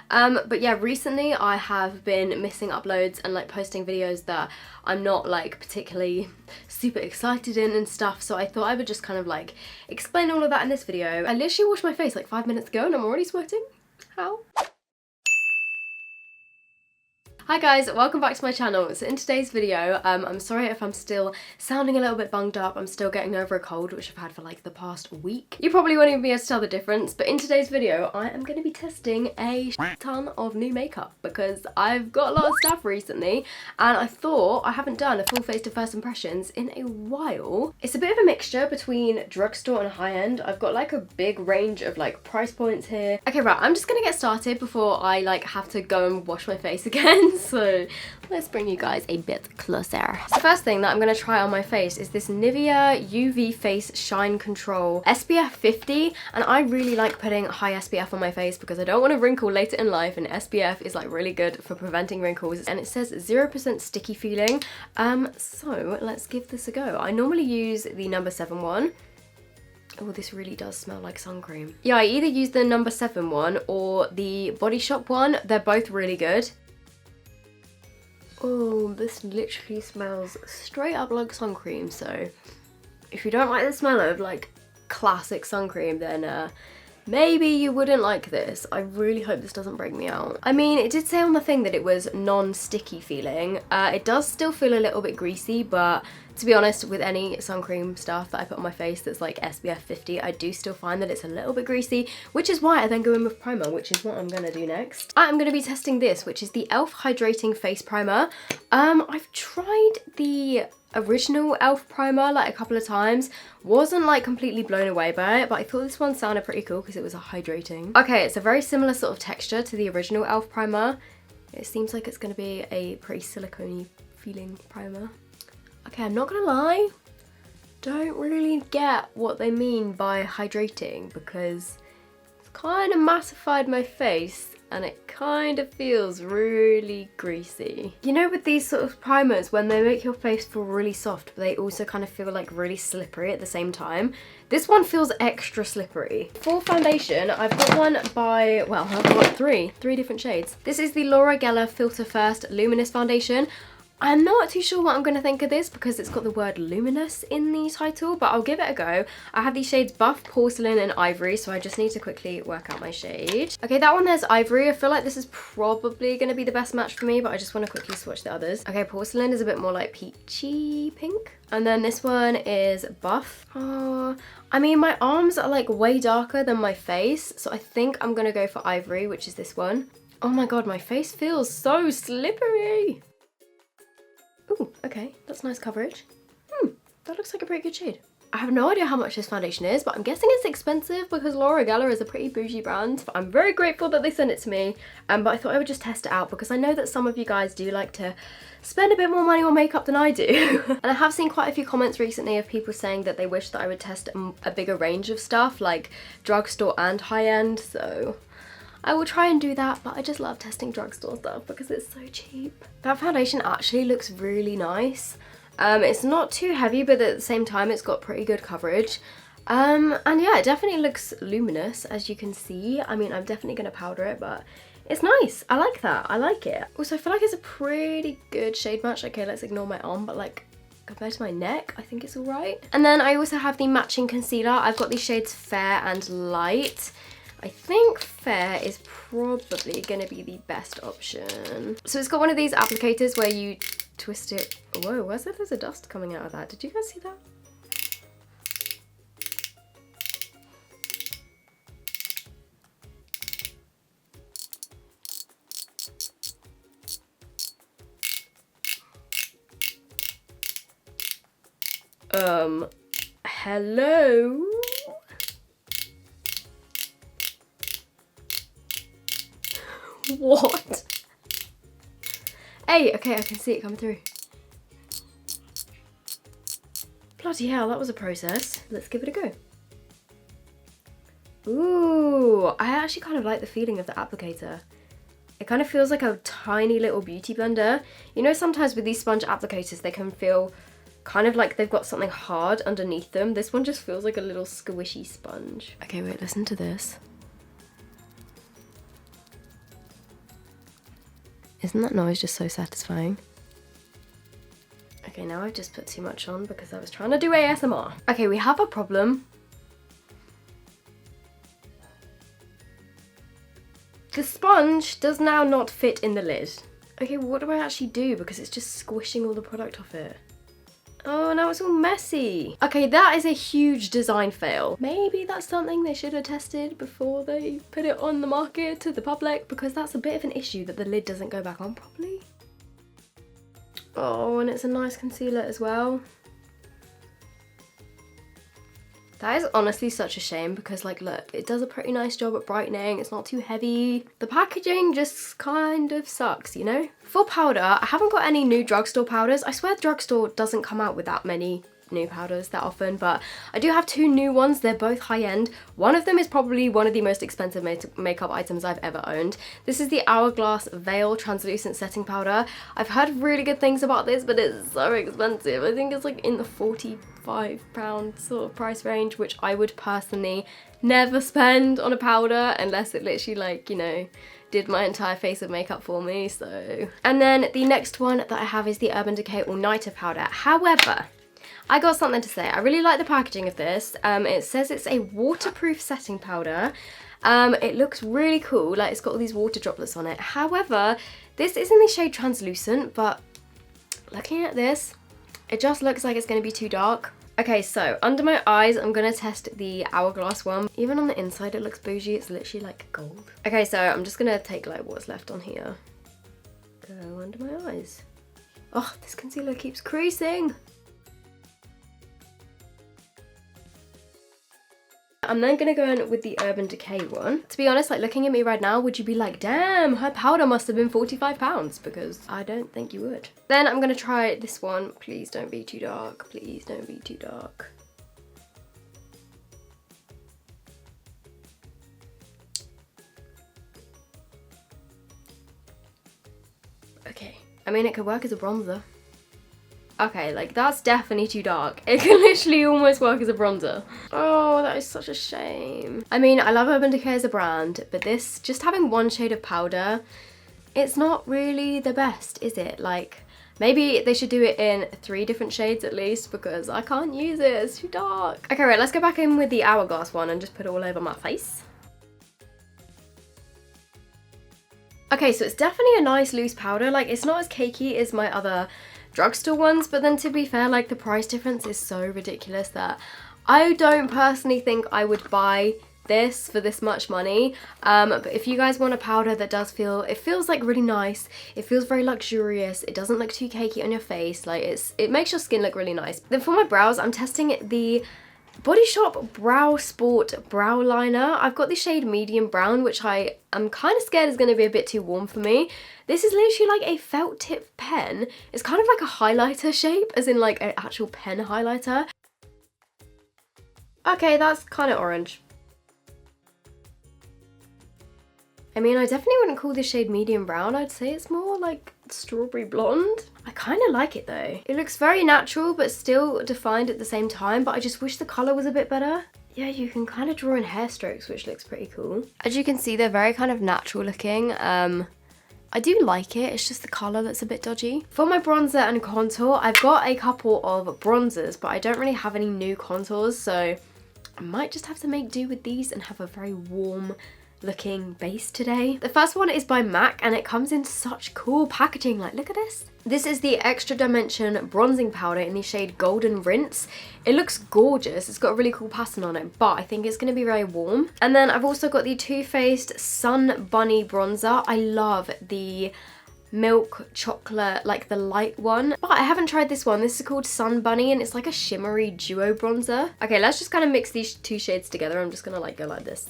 But yeah, recently I have been missing uploads and like posting videos that I'm not like particularly super excited in and stuff, so I thought I would just kind of like explain all of that in this video. I literally washed my face like 5 minutes ago and I'm already sweating. How? Hi guys, welcome back to my channel. So in today's video, I'm sorry if I'm still sounding a little bit bunged up. I'm still getting over a cold, which I've had for like the past week. You probably won't even be able to tell the difference, but in today's video, I am going to be testing a ton of new makeup because I've got a lot of stuff recently and I thought I haven't done a full face to first impressions in a while. It's a bit of a mixture between drugstore and high-end. I've got like a big range of like price points here. Okay, right, I'm just gonna get started before I like have to go and wash my face again. So let's bring you guys a bit closer. So the first thing that I'm going to try on my face is this Nivea UV Face Shine Control SPF 50, and I really like putting high SPF on my face because I don't want to wrinkle later in life, and SPF is like really good for preventing wrinkles, and it says 0% sticky feeling. So let's give this a go. I normally use the number 7 one. Oh, this really does smell like sun cream. Yeah, I either use the number 7 one or the Body Shop one. They're both really good. Oh, this literally smells straight up like sun cream, so if you don't like the smell of like classic sun cream, then maybe you wouldn't like this. I really hope this doesn't break me out. I mean, it did say on the thing that it was non-sticky feeling. It does still feel a little bit greasy, but to be honest, with any sun cream stuff that I put on my face that's like SPF 50, I do still find that it's a little bit greasy, which is why I then go in with primer, which is what I'm gonna do next. I'm gonna be testing this, which is the e.l.f. Hydrating Face Primer. I've tried the original e.l.f. primer like a couple of times, wasn't like completely blown away by it, but I thought this one sounded pretty cool because it was a hydrating. Okay, it's a very similar sort of texture to the original e.l.f. primer. It seems like it's gonna be a pretty silicone-y feeling primer. Okay, I'm not gonna lie, don't really get what they mean by hydrating because it's kind of massified my face and it kind of feels really greasy. You know, with these sort of primers, when they make your face feel really soft, but they also kind of feel like really slippery at the same time, this one feels extra slippery. For foundation, I've got one by, well, I've got three different shades. This is the Laura Geller Filter First Luminous Foundation. I'm not too sure what I'm going to think of this because it's got the word luminous in the title, but I'll give it a go. I have these shades Buff, Porcelain and Ivory, so I just need to quickly work out my shade. Okay, that one there's Ivory. I feel like this is probably going to be the best match for me, but I just want to quickly swatch the others. Okay, Porcelain is a bit more like peachy pink. And then this one is Buff. Oh, I mean, my arms are like way darker than my face, so I think I'm going to go for Ivory, which is this one. Oh my god, my face feels so slippery. Ooh, okay, that's nice coverage. That looks like a pretty good shade. I have no idea how much this foundation is, but I'm guessing it's expensive because Laura Geller is a pretty bougie brand. But I'm very grateful that they sent it to me, but I thought I would just test it out because I know that some of you guys do like to spend a bit more money on makeup than I do. And I have seen quite a few comments recently of people saying that they wish that I would test a bigger range of stuff, like drugstore and high-end, so I will try and do that, but I just love testing drugstore stuff because it's so cheap. That foundation actually looks really nice. It's not too heavy, but at the same time it's got pretty good coverage. And yeah, it definitely looks luminous, as you can see. I mean, I'm definitely going to powder it, but it's nice. I like that. I like it. Also, I feel like it's a pretty good shade match. Okay, let's ignore my arm, but like compared to my neck, I think it's all right. And then I also have the matching concealer. I've got these shades Fair and Light. I think Fair is probably going to be the best option. So it's got one of these applicators where you twist it. Whoa, where's that? There's a dust coming out of that. Did you guys see that? Hello? What? Hey, okay, I can see it coming through. Bloody hell, that was a process. Let's give it a go. Ooh, I actually kind of like the feeling of the applicator. It kind of feels like a tiny little beauty blender. You know, sometimes with these sponge applicators, they can feel kind of like they've got something hard underneath them. This one just feels like a little squishy sponge. Okay, wait, listen to this. Isn't that noise just so satisfying? Okay, now I've just put too much on because I was trying to do ASMR. Okay, we have a problem. The sponge does now not fit in the lid. Okay, well, what do I actually do? Because it's just squishing all the product off it. Oh, now it's all messy. Okay, that is a huge design fail. Maybe that's something they should have tested before they put it on the market to the public, because that's a bit of an issue that the lid doesn't go back on properly. Oh, and it's a nice concealer as well. That is honestly such a shame because, like, look, it does a pretty nice job at brightening. It's not too heavy. The packaging just kind of sucks, you know? For powder, I haven't got any new drugstore powders. I swear drugstore doesn't come out with that many new powders that often, but I do have 2 new ones. They're both high-end. One of them is probably one of the most expensive makeup items I've ever owned. This is the Hourglass Veil Translucent Setting Powder. I've heard really good things about this, but it's so expensive. I think it's like in the £45 sort of price range, which I would personally never spend on a powder unless it literally, like, you know, did my entire face of makeup for me, so. And then the next one that I have is the Urban Decay All Nighter Powder. However, I got something to say. I really like the packaging of this. It says it's a waterproof setting powder. It looks really cool, like it's got all these water droplets on it. However, this is in the shade Translucent, but looking at this, it just looks like it's going to be too dark. Okay, so under my eyes, I'm going to test the Hourglass one. Even on the inside, it looks bougie. It's literally like gold. Okay, so I'm just going to take like what's left on here. Go under my eyes. Oh, this concealer keeps creasing. I'm then going to go in with the Urban Decay one. To be honest, like, looking at me right now, would you be like, damn, her powder must have been £45? Because I don't think you would. Then I'm going to try this one. Please don't be too dark. Please don't be too dark. Okay. I mean, it could work as a bronzer. Okay, like, that's definitely too dark. It can literally almost work as a bronzer. Oh, that is such a shame. I mean, I love Urban Decay as a brand, but this, just having one shade of powder, it's not really the best, is it? Like, maybe they should do it in 3 different shades at least, because I can't use it, it's too dark. Okay, right, let's go back in with the Hourglass one and just put it all over my face. Okay, so it's definitely a nice loose powder. Like, it's not as cakey as my other drugstore ones, but then to be fair, like, the price difference is so ridiculous that I don't personally think I would buy this for this much money. But if you guys want a powder that does it feels like really nice, it feels very luxurious, it doesn't look too cakey on your face, like it makes your skin look really nice. Then for my brows, I'm testing the Body Shop Brow Sport Brow Liner. I've got the shade Medium Brown, which I am kind of scared is going to be a bit too warm for me. This is literally like a felt tip pen. It's kind of like a highlighter shape, as in like an actual pen highlighter. Okay, that's kind of orange. I mean, I definitely wouldn't call this shade medium brown. I'd say it's more like strawberry blonde. I kind of like it though. It looks very natural but still defined at the same time, but I just wish the colour was a bit better. Yeah, you can kind of draw in hair strokes, which looks pretty cool. As you can see, they're very kind of natural looking. I do like it, it's just the colour that's a bit dodgy. For my bronzer and contour, I've got a couple of bronzers, but I don't really have any new contours, so I might just have to make do with these and have a very warm looking base today. The first one is by MAC and it comes in such cool packaging, like look at this. This is the Extra Dimension bronzing powder in the shade Golden Rinse. It looks gorgeous, it's got a really cool pattern on it, but I think it's going to be very warm. And then I've also got the Too Faced Sun Bunny bronzer. I love the milk chocolate, like the light one, but I haven't tried this one. This is called Sun Bunny and it's like a shimmery duo bronzer. Okay, let's just kind of mix these 2 shades together. I'm just gonna like go like this.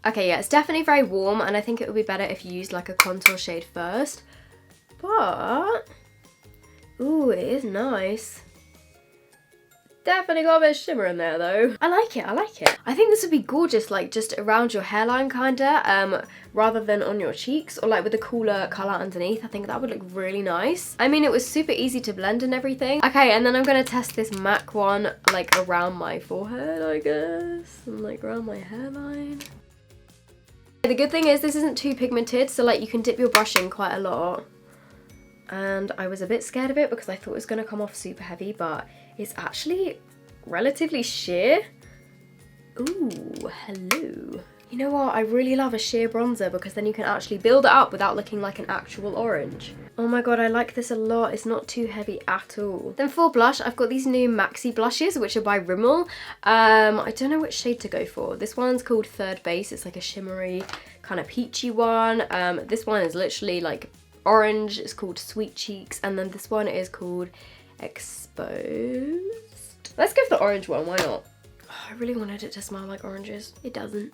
Okay, yeah, it's definitely very warm and I think it would be better if you used like a contour shade first. But, ooh, it is nice. Definitely got a bit of shimmer in there though. I like it, I like it. I think this would be gorgeous, like just around your hairline kinda, rather than on your cheeks or like with a cooler colour underneath. I think that would look really nice. I mean, it was super easy to blend and everything. Okay, and then I'm gonna test this MAC one like around my forehead, I guess, and like around my hairline. The good thing is this isn't too pigmented, so like you can dip your brush in quite a lot. And I was a bit scared of it because I thought it was going to come off super heavy, but it's actually relatively sheer. Ooh, hello. You know what? I really love a sheer bronzer because then you can actually build it up without looking like an actual orange. Oh my god, I like this a lot. It's not too heavy at all. Then for blush, I've got these new Maxi blushes, which are by Rimmel. I don't know which shade to go for. This one's called Third Base. It's like a shimmery, kind of peachy one. This one is literally like orange. It's called Sweet Cheeks. And then this one is called Exposed. Let's go for the orange one. Why not? Oh, I really wanted it to smell like oranges. It doesn't.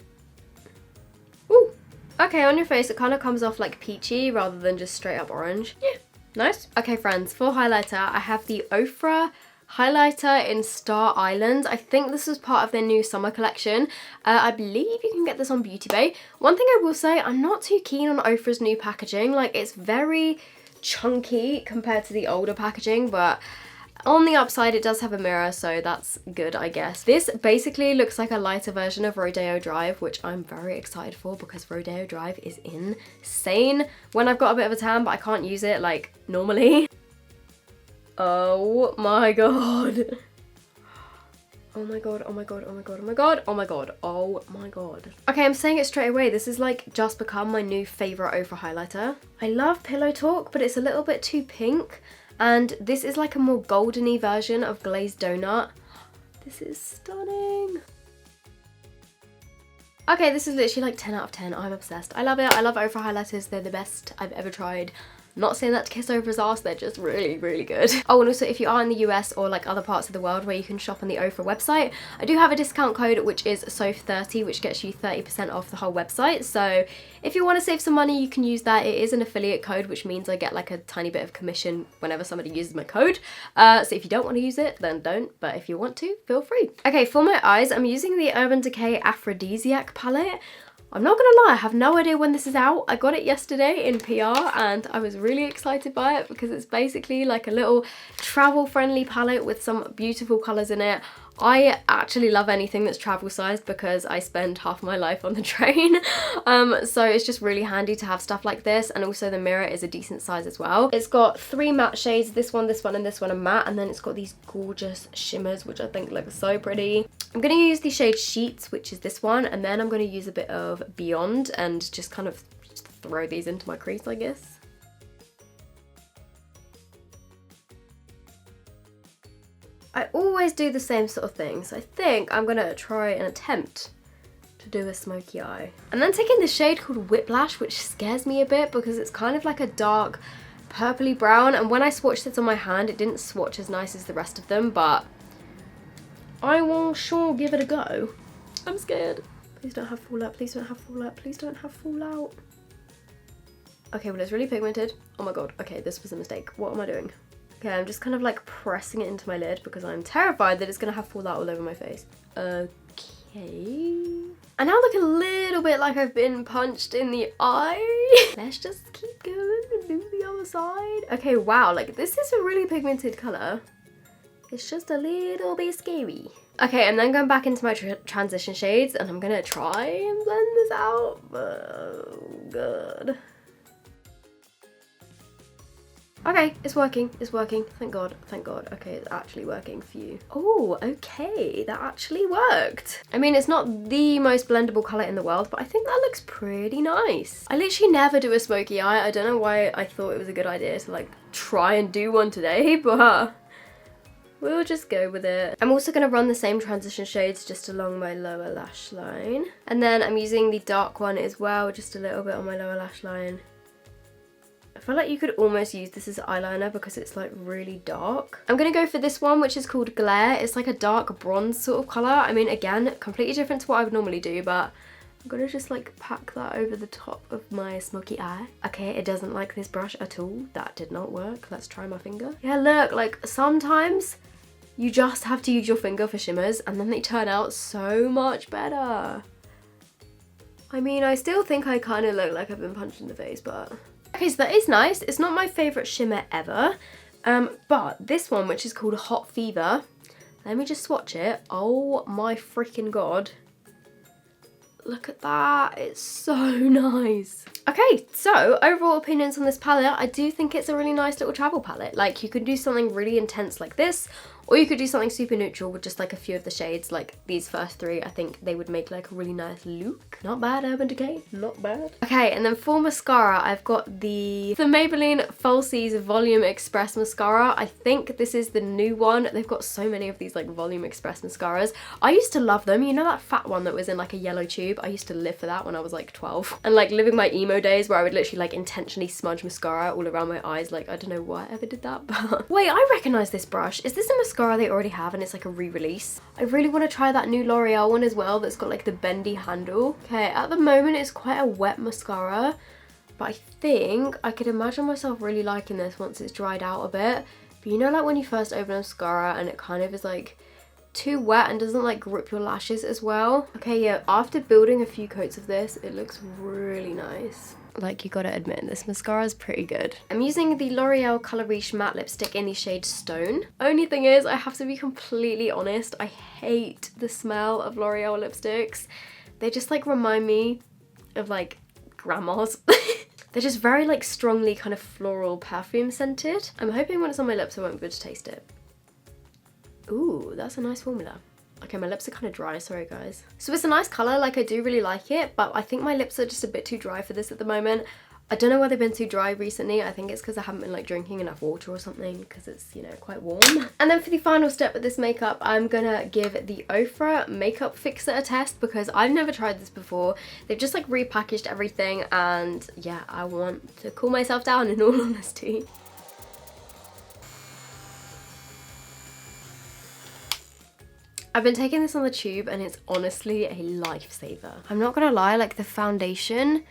Ooh. Okay, on your face it kind of comes off like peachy rather than just straight up orange. Yeah, nice. Okay friends, for highlighter I have the Ofra highlighter in Star Island. I think this was part of their new summer collection. I believe you can get this on Beauty Bay. One thing I will say, I'm not too keen on Ofra's new packaging. Like, it's very chunky compared to the older packaging, but on the upside it does have a mirror, so that's good, I guess. This basically looks like a lighter version of Rodeo Drive, which I'm very excited for because Rodeo Drive is insane when I've got a bit of a tan, but I can't use it like normally. Oh my god. Oh my god, oh my god, oh my god, oh my god, oh my god, oh my god. Okay, I'm saying it straight away. This is like just become my new favourite Ofra highlighter. I love Pillow Talk, but it's a little bit too pink. And this is like a more goldeny version of Glazed Donut. This is stunning. Okay, this is literally like 10 out of 10. I'm obsessed. I love it. I love Ofra highlighters. They're the best I've ever tried. Not saying that to kiss Ofra's ass, they're just really, really good. Oh, and also if you are in the US or like other parts of the world where you can shop on the Ofra website, I do have a discount code which is SOPH30, which gets you 30% off the whole website. So if you want to save some money, you can use that. It is an affiliate code, which means I get like a tiny bit of commission whenever somebody uses my code. So if you don't want to use it, then don't. But if you want to, feel free. Okay, for my eyes, I'm using the Urban Decay Aphrodisiac palette. I'm not gonna lie, I have no idea when this is out. I got it yesterday in PR and I was really excited by it because it's basically like a little travel friendly palette with some beautiful colours in it. I actually love anything that's travel sized because I spend half my life on the train. So it's just really handy to have stuff like this, and also the mirror is a decent size as well. It's got 3 matte shades, this one, and this one are matte, and then it's got these gorgeous shimmers which I think look so pretty. I'm going to use the shade Sheets, which is this one, and then I'm going to use a bit of Beyond and just kind of throw these into my crease, I guess. I always do the same sort of thing, so I think I'm gonna try and attempt to do a smoky eye. And then taking the shade called Whiplash, which scares me a bit because it's kind of like a dark purpley brown, and when I swatched it on my hand it didn't swatch as nice as the rest of them, but I will sure give it a go. I'm scared. Please don't have fallout, please don't have fallout, please don't have fallout. Okay, well it's really pigmented. Oh my god, okay, this was a mistake. What am I doing? Okay, I'm just kind of like pressing it into my lid because I'm terrified that it's gonna have fallout all over my face. Okay. I now look a little bit like I've been punched in the eye. Let's just keep going and do the other side. Okay, wow, like this is a really pigmented colour. It's just a little bit scary. Okay, I'm then going back into my transition shades and I'm gonna try and blend this out. Oh, God. Okay, it's working, thank God, okay, it's actually working for you. Oh, okay, that actually worked. I mean, it's not the most blendable colour in the world, but I think that looks pretty nice. I literally never do a smoky eye. I don't know why I thought it was a good idea to like try and do one today, but we'll just go with it. I'm also going to run the same transition shades just along my lower lash line. And then I'm using the dark one as well, just a little bit on my lower lash line. I feel like you could almost use this as eyeliner because it's like really dark. I'm gonna go for this one, which is called Glare. It's like a dark bronze sort of colour. I mean, again, completely different to what I would normally do, but I'm gonna just like pack that over the top of my smoky eye. Okay, it doesn't like this brush at all. That did not work. Let's try my finger. Yeah, look, like sometimes you just have to use your finger for shimmers and then they turn out so much better. I mean, I still think I kind of look like I've been punched in the face, but... Okay, so that is nice. It's not my favourite shimmer ever, but this one, which is called Hot Fever, let me just swatch it. Oh my freaking God. Look at that, it's so nice. Okay, so overall opinions on this palette, I do think it's a really nice little travel palette. Like, you could do something really intense like this, or you could do something super neutral with just like a few of the shades. Like these first three, I think they would make like a really nice look. Not bad, Urban Decay, not bad. Okay, and then for mascara, I've got the Maybelline Falsies Volume Express Mascara. I think this is the new one. They've got so many of these like Volume Express mascaras. I used to love them. You know that fat one that was in like a yellow tube? I used to live for that when I was like 12. And like living my emo days where I would literally like intentionally smudge mascara all around my eyes. Like, I don't know why I ever did that, but... Wait, I recognize this brush. Is this a mascara they already have and it's like a re-release? I really want to try that new L'Oreal one as well that's got like the bendy handle. Okay, at the moment it's quite a wet mascara, but I think I could imagine myself really liking this once it's dried out a bit. But you know, like when you first open a mascara and it kind of is like too wet and doesn't like grip your lashes as well. Okay, yeah, after building a few coats of this, it looks really nice. Like, you gotta admit, this mascara is pretty good. I'm using the L'Oreal Color Riche matte lipstick in the shade Stone. Only thing is, I have to be completely honest, I hate the smell of L'Oreal lipsticks. They just like remind me of like grandmas. They're just very like strongly kind of floral perfume scented. I'm hoping when it's on my lips I won't be able to taste it. Ooh, that's a nice formula. Okay, my lips are kind of dry, sorry guys. So it's a nice colour, like I do really like it, but I think my lips are just a bit too dry for this at the moment. I don't know why they've been too dry recently. I think it's because I haven't been like drinking enough water or something, because it's, you know, quite warm. And then for the final step of this makeup, I'm gonna give the Ofra Makeup Fixer a test because I've never tried this before. They've just like repackaged everything and yeah, I want to cool myself down in all honesty. I've been taking this on the tube and it's honestly a lifesaver. I'm not gonna lie, like the foundation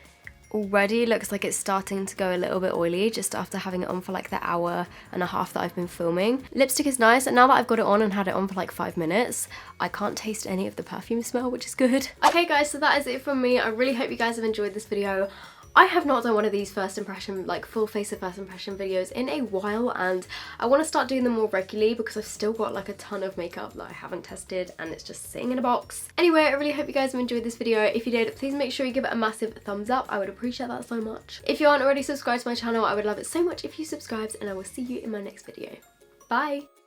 already looks like it's starting to go a little bit oily just after having it on for like the hour and a half that I've been filming. Lipstick is nice, and now that I've got it on and had it on for like 5 minutes, I can't taste any of the perfume smell, which is good. Okay guys, so that is it from me. I really hope you guys have enjoyed this video. I have not done one of these first impression, like full face of first impression videos in a while, and I want to start doing them more regularly because I've still got like a ton of makeup that I haven't tested and it's just sitting in a box. Anyway, I really hope you guys have enjoyed this video. If you did, please make sure you give it a massive thumbs up. I would appreciate that so much. If you aren't already subscribed to my channel, I would love it so much if you subscribed, and I will see you in my next video. Bye!